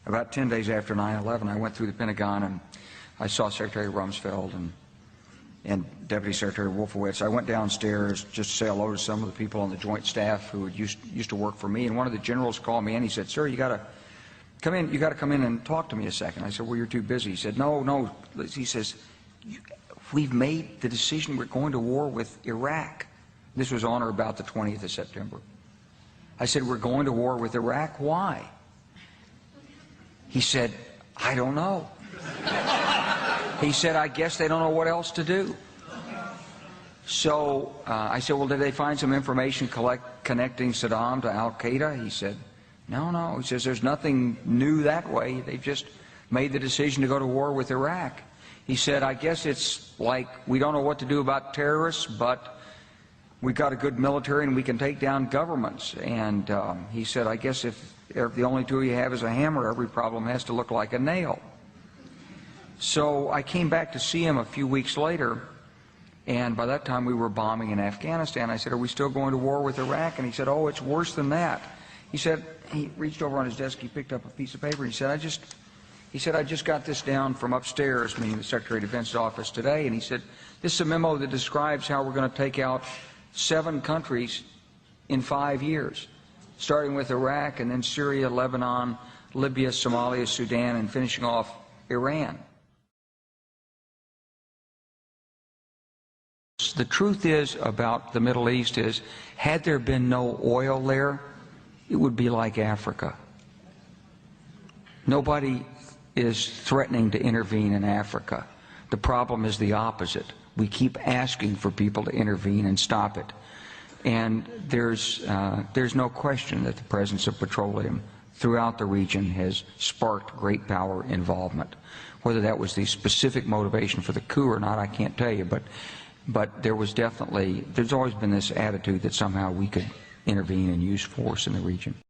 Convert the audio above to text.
about 10 days after 9/11, I went through the Pentagon and I saw Secretary Rumsfeld and Deputy Secretary Wolfowitz. I went downstairs just to say hello to some of the people on the Joint Staff who used to work for me, and one of the generals called me in. He said, "Sir, you got to come in. You got to come in and talk to me a second." I said, "Well, you're too busy." He said, "No." He says, "We've made the decision. We're going to war with Iraq." This was on or about the 20th of September. I said, "We're going to war with Iraq. Why?" He said, "I don't know." He said, "I guess they don't know what else to do." So I said, "Well, did they find some information connecting Saddam to Al-Qaeda?" He said, No. He says, "There's nothing new that way. They've just made the decision to go to war with Iraq." He said, "I guess it's like we don't know what to do about terrorists, but we've got a good military and we can take down governments." And he said, "I guess if the only tool you have is a hammer, every problem has to look like a nail." So I came back to see him a few weeks later, and by that time we were bombing in Afghanistan. I said, "Are we still going to war with Iraq?" And he said, "Oh, it's worse than that." He said, he reached over on his desk, he picked up a piece of paper, and he said, I just got this down from upstairs," meaning the Secretary of Defense's office today, and he said, "This is a memo that describes how we're going to take out 7 countries in 5 years, starting with Iraq and then Syria, Lebanon, Libya, Somalia, Sudan, and finishing off Iran." The truth is about the Middle East is, had there been no oil there, it would be like Africa. Nobody is threatening to intervene in Africa. The problem is the opposite. We keep asking for people to intervene and stop it. And there's no question that the presence of petroleum throughout the region has sparked great power involvement. Whether that was the specific motivation for the coup or not, I can't tell you, but there's always been this attitude that somehow we could intervene and use force in the region.